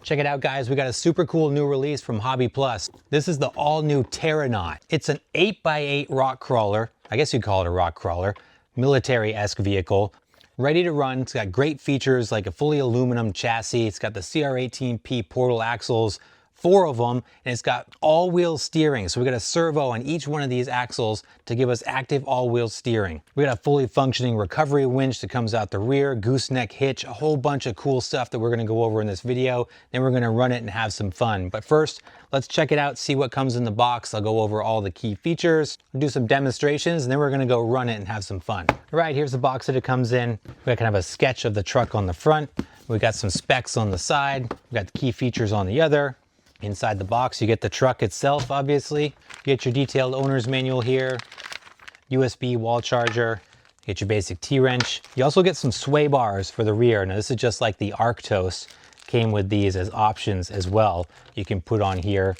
Check it out, guys. We got a super cool new release from HobbyPlus. This is the all-new Terranaut. It's an 8x8 rock crawler. I guess you'd call it a rock crawler. Military-esque vehicle. Ready to run. It's got great features like a fully aluminum chassis. It's got the CR18P portal axles, 4 of them, and it's got all-wheel steering. So we got a servo on each one of these axles to give us active all-wheel steering. We got a fully functioning recovery winch that comes out the rear, gooseneck hitch, a whole bunch of cool stuff that we're gonna go over in this video. Then we're gonna run it and have some fun. But first, let's check it out, see what comes in the box. I'll go over all the key features, do some demonstrations, and then we're gonna go run it and have some fun. All right, here's the box that it comes in. We got kind of a sketch of the truck on the front. We got some specs on the side. We got the key features on the other. Inside the box, you get the truck itself, obviously. You get your detailed owner's manual here, USB wall charger, you get your basic T-wrench. You also get some sway bars for the rear. Now, this is just like the Arctos. Came with these as options as well. You can put on here.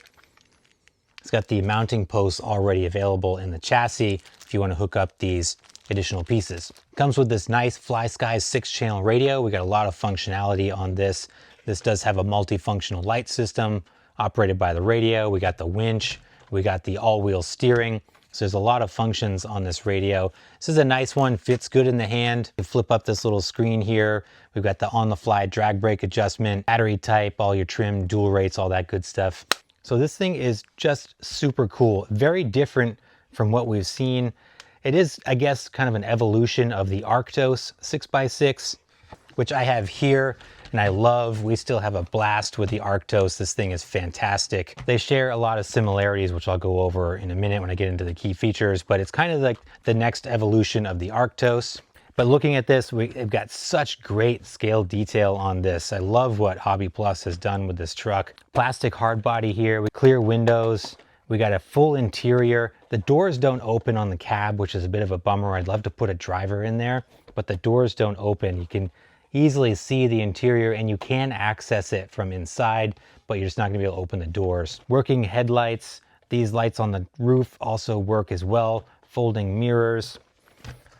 It's got the mounting posts already available in the chassis if you want to hook up these additional pieces. Comes with this nice FlySky 6-channel radio. We got a lot of functionality on this. This does have a multifunctional light system operated by the radio. We got the winch, we got the all-wheel steering. So there's a lot of functions on this radio. This is a nice one, fits good in the hand. You flip up this little screen here. We've got the on-the-fly drag brake adjustment, battery type, all your trim, dual rates, all that good stuff. So this thing is just super cool. Very different from what we've seen. It is, I guess, kind of an evolution of the Arctos 6x6, which I have here. And I love. We still have a blast with the Arctos. This thing is fantastic. They share a lot of similarities, which I'll go over in a minute when I get into the key features, but it's kind of like the next evolution of the Arctos. But looking at this, we've got such great scale detail on this. I love what HobbyPlus has done with this truck. Plastic hard body here with clear windows. We got a full interior. The doors don't open on the cab, which is a bit of a bummer. I'd love to put a driver in there, but the doors don't open. You can easily see the interior and you can access it from inside, but you're just not gonna be able to open the doors. Working headlights. These lights on the roof also work as well. Folding mirrors.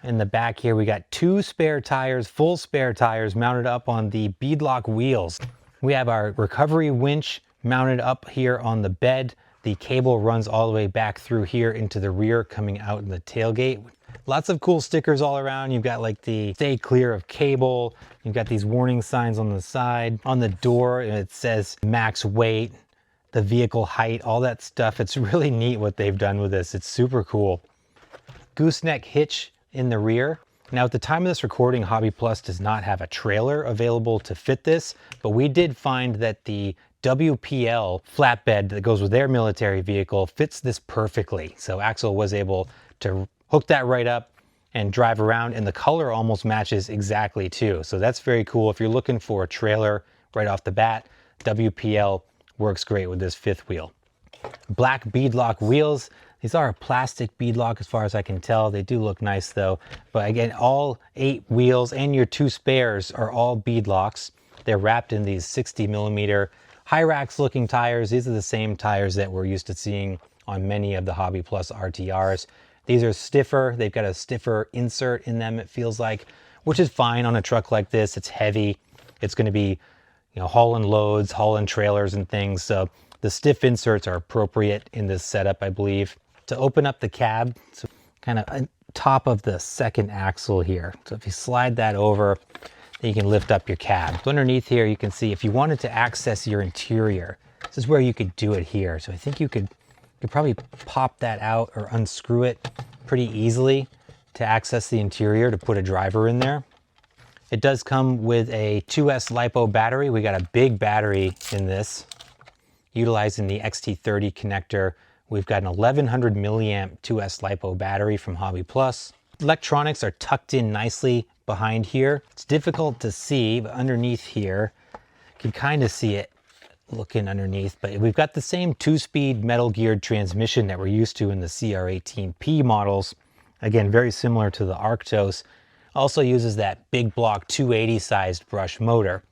In the back here, we got 2 spare tires, full spare tires mounted up on the beadlock wheels. We have our recovery winch mounted up here on the bed. The cable runs all the way back through here into the rear, coming out in the tailgate. Lots of cool stickers all around. You've got like the stay clear of cable. You've got these warning signs on the side. On the door, it says max weight, the vehicle height, all that stuff. It's really neat what they've done with this. It's super cool. Gooseneck hitch in the rear. Now, at the time of this recording, HobbyPlus does not have a trailer available to fit this, but we did find that the WPL flatbed that goes with their military vehicle fits this perfectly. So Axel was able to hook that right up and drive around, and the color almost matches exactly too. So that's very cool. If you're looking for a trailer right off the bat, WPL works great with this 5th wheel. Black beadlock wheels. These are a plastic beadlock as far as I can tell. They do look nice though. But again, all 8 wheels and your 2 spares are all beadlocks. They're wrapped in these 60mm Hyrax looking tires. These are the same tires that we're used to seeing on many of the HobbyPlus RTRs. These are stiffer. They've got a stiffer insert in them, it feels like, which is fine on a truck like this. It's heavy. It's going to be, hauling loads, hauling trailers and things. So the stiff inserts are appropriate in this setup, I believe. To open up the cab, so kind of on top of the second axle here. So if you slide that over, then you can lift up your cab. So underneath here, you can see if you wanted to access your interior, this is where you could do it here. So I think you could probably pop that out or unscrew it pretty easily to access the interior to put a driver in there. It does come with a 2S LiPo battery. We got a big battery in this, utilizing the XT30 connector. We've got an 1100 milliamp 2S LiPo battery from HobbyPlus. Electronics are tucked in nicely behind here. It's difficult to see, but underneath here, you can kind of see it looking underneath, but we've got the same 2-speed metal geared transmission that we're used to in the CR18P models. Again, very similar to the Arctos. Also uses that big block 280 sized brush motor.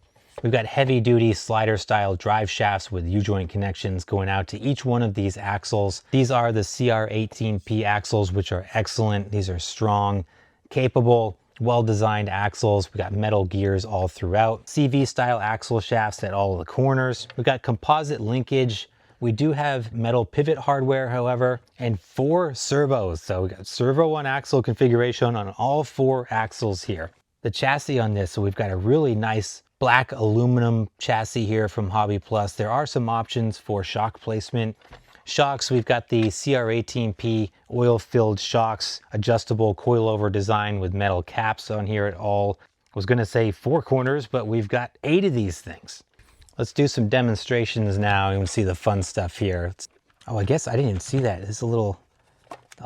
We've got heavy duty slider style drive shafts with U-joint connections going out to each one of these axles. These are the CR18P axles, which are excellent. These are strong, capable, well-designed axles. We got metal gears all throughout. CV style axle shafts at all of the corners. We've got composite linkage. We do have metal pivot hardware, however, and 4 servos. So we got servo on axle configuration on all 4 axles here. The chassis on this, so we've got a really nice black aluminum chassis here from HobbyPlus. There are some options for shock placement. Shocks, we've got the CR18P oil-filled shocks, adjustable coilover design with metal caps on here at all. I was gonna say 4 corners, but we've got 8 of these things. Let's do some demonstrations now. You can see the fun stuff here. Oh, I guess I didn't even see that. It's a little,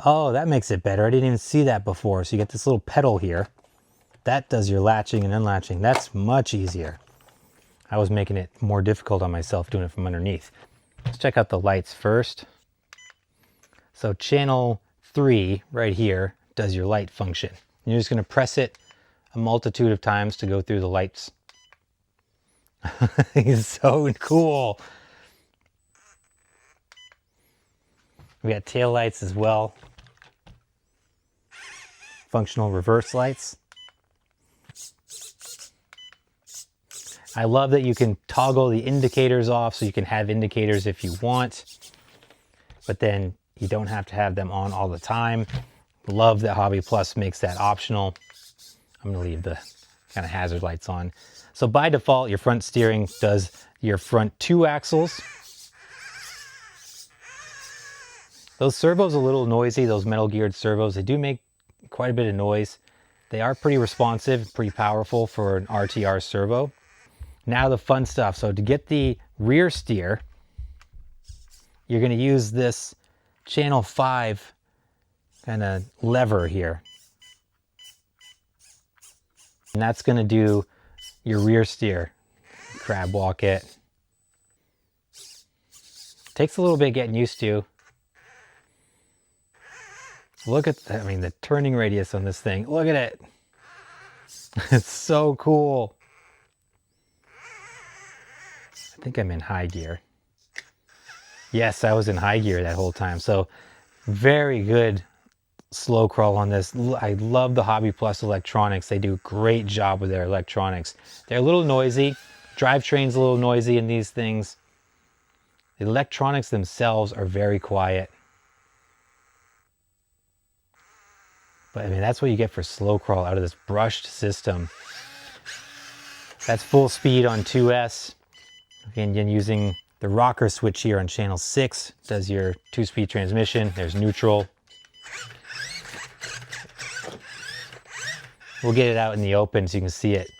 oh, that makes it better. I didn't even see that before. So you get this little pedal here. That does your latching and unlatching. That's much easier. I was making it more difficult on myself doing it from underneath. Let's check out the lights first. So channel 3 right here does your light function. And you're just going to press it a multitude of times to go through the lights. It's so cool. We got tail lights as well. Functional reverse lights. I love that you can toggle the indicators off so you can have indicators if you want, but then you don't have to have them on all the time. Love that HobbyPlus makes that optional. I'm gonna leave the kind of hazard lights on. So by default, your front steering does your front 2 axles. Those servos are a little noisy, those metal geared servos. They do make quite a bit of noise. They are pretty responsive, pretty powerful for an RTR servo. Now the fun stuff. So to get the rear steer, you're going to use this channel 5 kind of lever here. And that's going to do your rear steer. Crab walk it. Takes a little bit getting used to. Look at, I mean, the turning radius on this thing. Look at it. It's so cool. I think I'm in high gear. Yes, I was in high gear that whole time. So very good slow crawl on this. I love the HobbyPlus electronics. They do a great job with their electronics. They're a little noisy. Drivetrain's a little noisy in these things. The electronics themselves are very quiet. But I mean, that's what you get for slow crawl out of this brushed system. That's full speed on 2S. Again, using the rocker switch here on channel 6, does your 2-speed transmission. There's neutral. We'll get it out in the open so you can see it.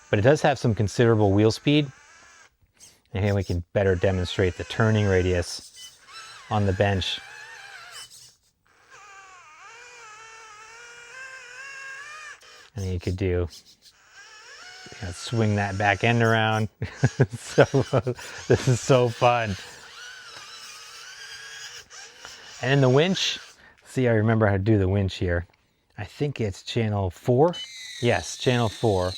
But it does have some considerable wheel speed. And here we can better demonstrate the turning radius on the bench. And you could do, swing that back end around. So this is so fun. And then the winch, see, I remember how to do the winch here. I think it's channel 4. Yes, channel 4.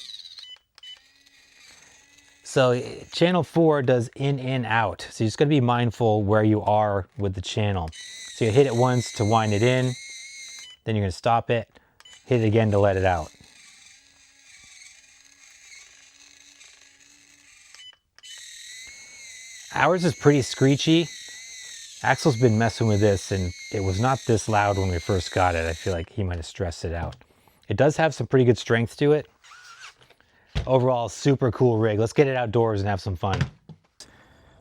So channel 4 does in and out. So you just got to be mindful where you are with the channel. So you hit it once to wind it in, then you're going to stop it, hit it again to let it out. Ours is pretty screechy. Axel's been messing with this and it was not this loud when we first got it. I feel like he might have stressed it out. It does have some pretty good strength to it. Overall, super cool rig. Let's get it outdoors and have some fun.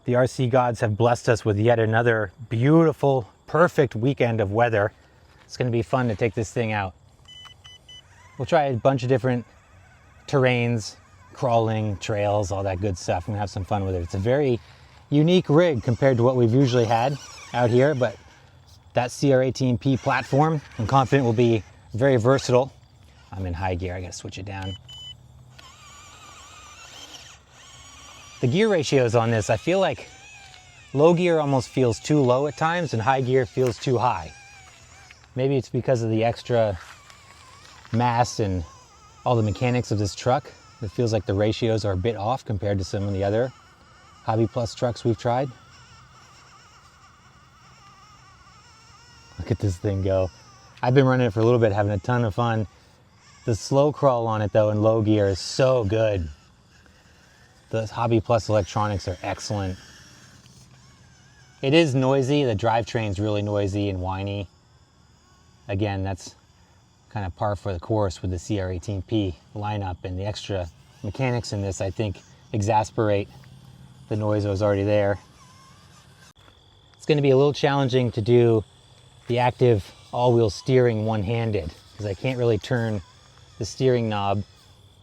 The RC gods have blessed us with yet another beautiful, perfect weekend of weather. It's gonna be fun to take this thing out. We'll try a bunch of different terrains, crawling, trails, all that good stuff. We're gonna have some fun with it. It's a very unique rig compared to what we've usually had out here, but that CR18P platform, I'm confident will be very versatile. I'm in high gear, I gotta switch it down. The gear ratios on this, I feel like low gear almost feels too low at times and high gear feels too high. Maybe it's because of the extra mass and all the mechanics of this truck. It feels like the ratios are a bit off compared to some of the other HobbyPlus trucks we've tried. Look at this thing go. I've been running it for a little bit, having a ton of fun. The slow crawl on it though in low gear is so good. The HobbyPlus electronics are excellent. It is noisy, the drivetrain's really noisy and whiny. Again, that's kind of par for the course with the CR18P lineup, and the extra mechanics in this I think exasperate the noise that was already there. It's going to be a little challenging to do the active all-wheel steering one-handed because I can't really turn the steering knob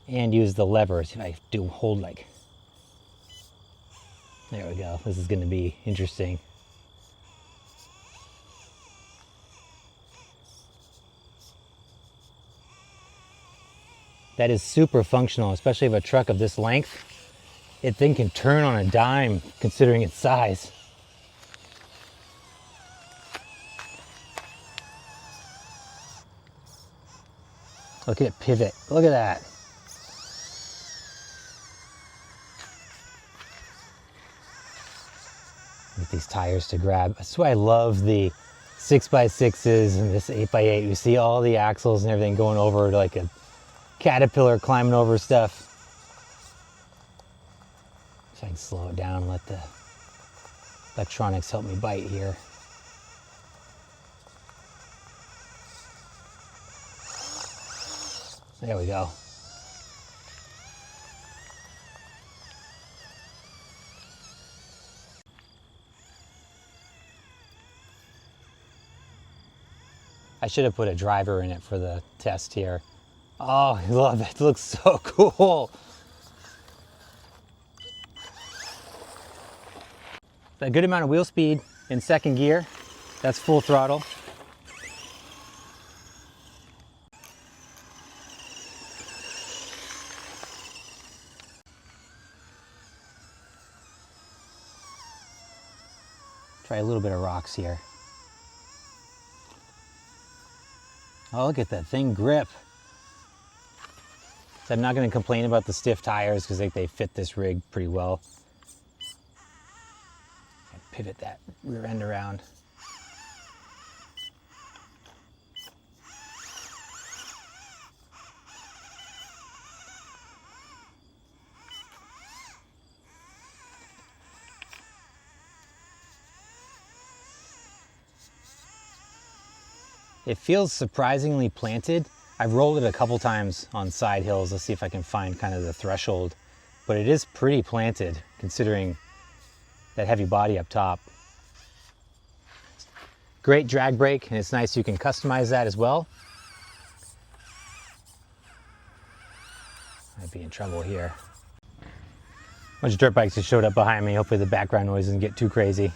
and use the levers. If I do hold like, there we go. This is going to be interesting. That is super functional, especially if a truck of this length, it thing can turn on a dime considering its size. Look at it pivot, look at that. Get these tires to grab. That's why I love the 6x6s and this 8x8. You see all the axles and everything going over like a caterpillar climbing over stuff. So I can slow it down and let the electronics help me bite here. There we go. I should have put a driver in it for the test here. Oh, I love it. It looks so cool. A good amount of wheel speed in second gear. That's full throttle. Try a little bit of rocks here. Oh, look at that thing grip. So I'm not going to complain about the stiff tires because they fit this rig pretty well. Pivot that rear end around. It feels surprisingly planted. I've rolled it a couple times on side hills. Let's see if I can find kind of the threshold. But it is pretty planted considering that heavy body up top. Great drag brake, and it's nice you can customize that as well. Might be in trouble here. A bunch of dirt bikes just showed up behind me. Hopefully the background noise doesn't get too crazy.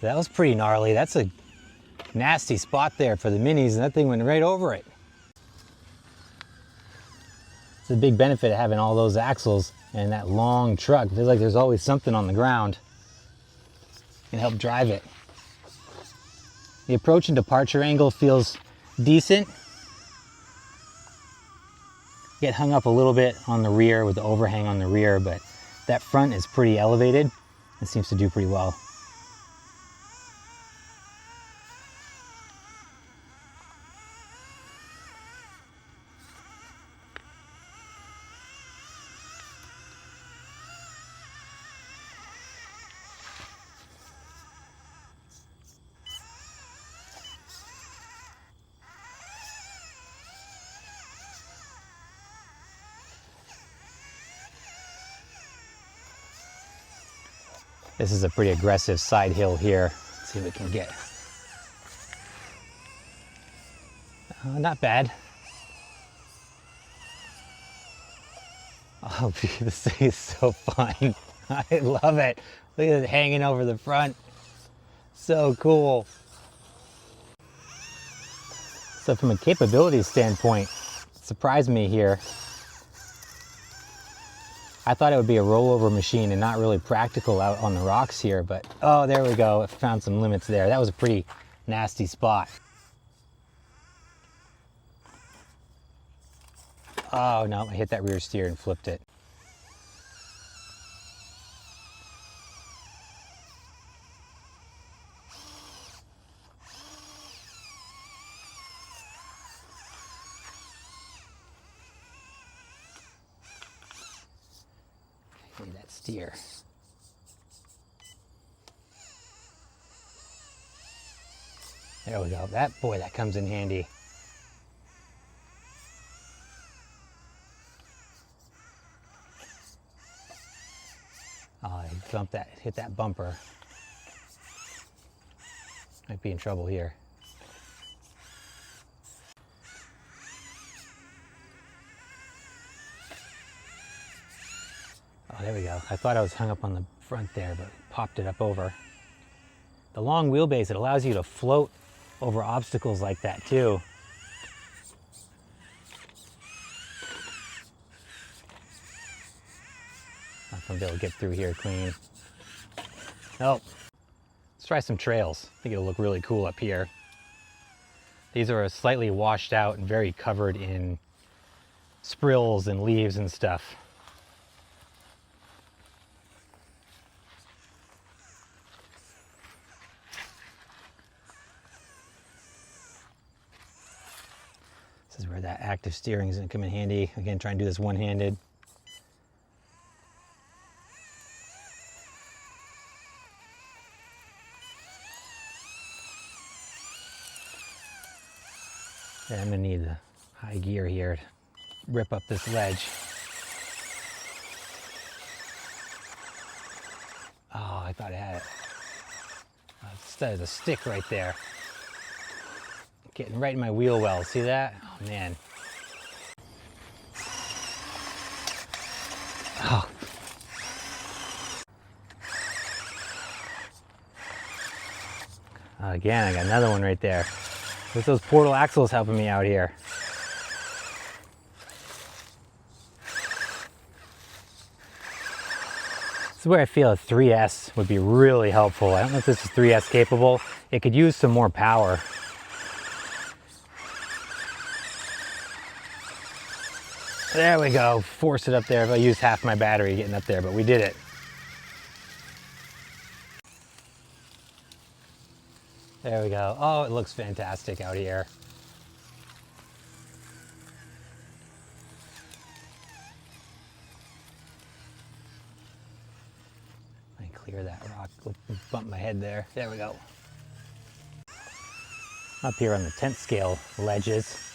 That was pretty gnarly. That's a nasty spot there for the minis, and that thing went right over it. It's a big benefit of having all those axles and that long truck. It feels like there's always something on the ground. Can help drive it. The approach and departure angle feels decent. Get hung up a little bit on the rear with the overhang on the rear, but that front is pretty elevated. It seems to do pretty well. This is a pretty aggressive side hill here. Let's see what we can get. Not bad. Oh, this thing is so fun. I love it. Look at it hanging over the front. So cool. So from a capability standpoint, it surprised me here. I thought it would be a rollover machine and not really practical out on the rocks here, but oh, there we go. I found some limits there. That was a pretty nasty spot. Oh no, I hit that rear steer and flipped it. steer. There we go. That comes in handy. Oh, I hit that bumper. Might be in trouble here. Oh, there we go. I thought I was hung up on the front there, but popped it up over. The long wheelbase, it allows you to float over obstacles like that too. Not gonna be able to get through here clean. Nope. Let's try some trails. I think it'll look really cool up here. These are slightly washed out and very covered in sprills and leaves and stuff. This is where that active steering is going to come in handy. Again, try and do this one-handed. Yeah, I'm going to need the high gear here to rip up this ledge. Oh, I thought I had it. There's a stick right there. Getting right in my wheel well. See that? Oh, man. Oh. Again, I got another one right there. There's those portal axles helping me out here. This is where I feel a 3S would be really helpful. I don't know if this is 3S capable. It could use some more power. There we go. Force it up there. If I use half my battery getting up there, but we did it. There we go. Oh, it looks fantastic out here. Let me clear that rock. Bump my head there. There we go. Up here on the 10th scale ledges.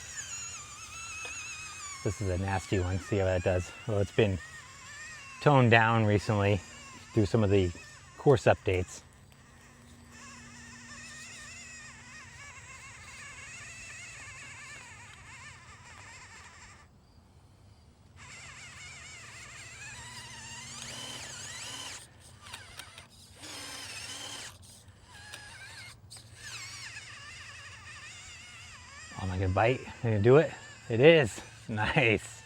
This is a nasty one. See how that does? Well, it's been toned down recently through some of the course updates. Oh, am I gonna bite? Am I gonna do it? It is. Nice.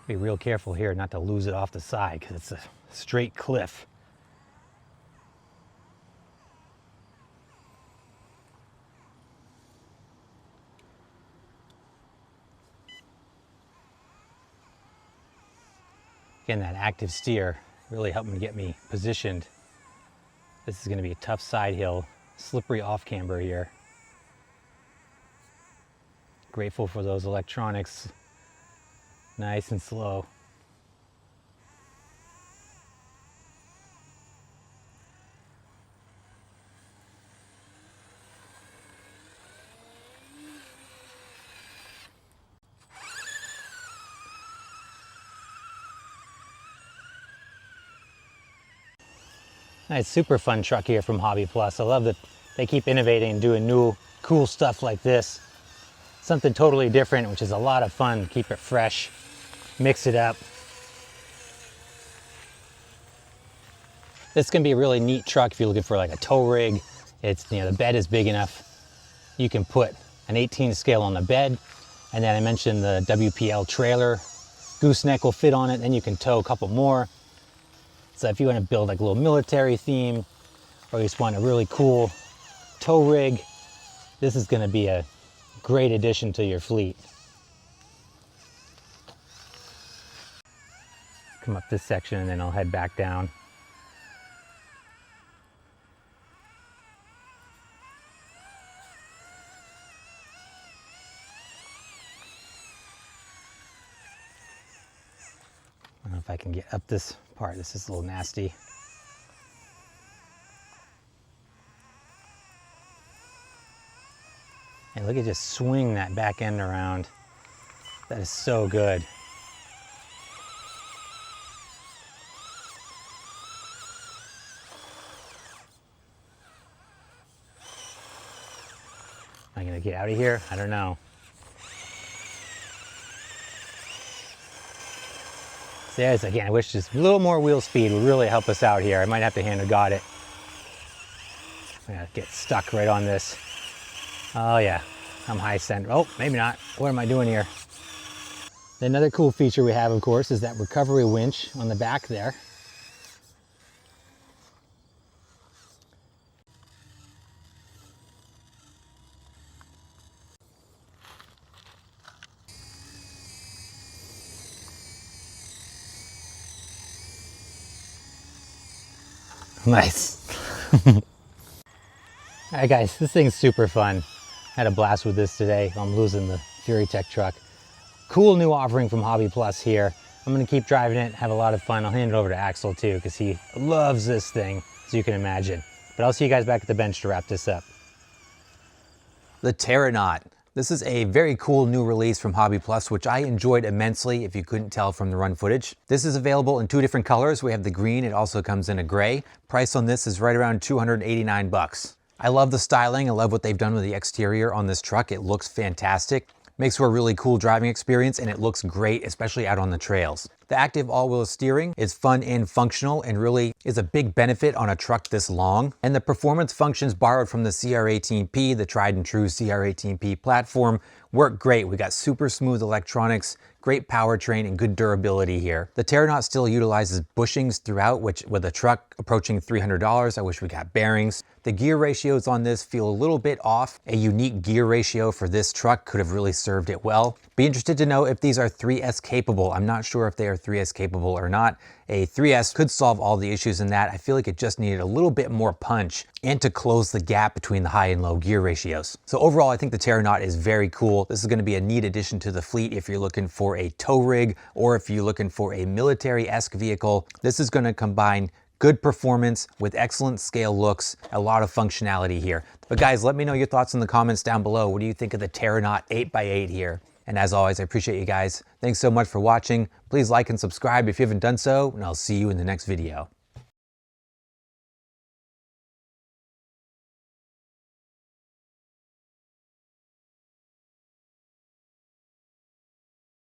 Be real careful here not to lose it off the side because it's a straight cliff. Again, that active steer really helped me get me positioned. This is going to be a tough side hill, slippery off camber here. Grateful for those electronics, nice and slow. Nice, super fun truck here from HobbyPlus. I love that they keep innovating and doing new, cool stuff like this. Something totally different, which is a lot of fun. Keep it fresh, mix it up. This can be a really neat truck if you're looking for like a tow rig. It's, you know, the bed is big enough. You can put an 18 scale on the bed. And then I mentioned the WPL trailer. Gooseneck will fit on it. Then you can tow a couple more. So if you want to build like a little military theme, or you just want a really cool tow rig, this is going to be a great addition to your fleet. Come up this section and then I'll head back down. if I can get up this part. This is a little nasty. And look at just swing that back end around. That is so good. Am I gonna get out of here? I don't know. So there's, again, I wish just a little more wheel speed would really help us out here. I might have to hand to God it. I'm gonna get stuck right on this. Oh yeah, I'm high center. Oh, maybe not. What am I doing here? Another cool feature we have, of course, is that recovery winch on the back there. Nice. All right, guys, this thing's super fun. Had a blast with this today. I'm losing the Fury Tech truck. Cool new offering from HobbyPlus here. I'm gonna keep driving it, have a lot of fun. I'll hand it over to Axel too, because he loves this thing, as you can imagine. But I'll see you guys back at the bench to wrap this up. The Terranaut. This is a very cool new release from HobbyPlus, which I enjoyed immensely, if you couldn't tell from the run footage. This is available in 2 different colors. We have the green, it also comes in a gray. Price on this is right around 289 bucks. I love the styling. I love what they've done with the exterior on this truck. It looks fantastic. Makes for a really cool driving experience, and it looks great, especially out on the trails. The active all-wheel steering is fun and functional and really is a big benefit on a truck this long. And the performance functions borrowed from the CR18P, the tried and true CR18P platform, work great. We got super smooth electronics, great powertrain, and good durability here. The Terranaut still utilizes bushings throughout, which with a truck approaching $300, I wish we got bearings. The gear ratios on this feel a little bit off. A unique gear ratio for this truck could have really served it well. Be interested to know if these are 3S capable. I'm not sure if they are 3S capable or not. A 3S could solve all the issues in that. I feel like it just needed a little bit more punch and to close the gap between the high and low gear ratios. So overall, I think the Terranaut is very cool. This is going to be a neat addition to the fleet if you're looking for a tow rig or if you're looking for a military-esque vehicle. This is going to combine good performance with excellent scale looks, a lot of functionality here. But guys, let me know your thoughts in the comments down below. What do you think of the Terranaut 8x8 here? And as always, I appreciate you guys. Thanks so much for watching. Please like and subscribe if you haven't done so, and I'll see you in the next video.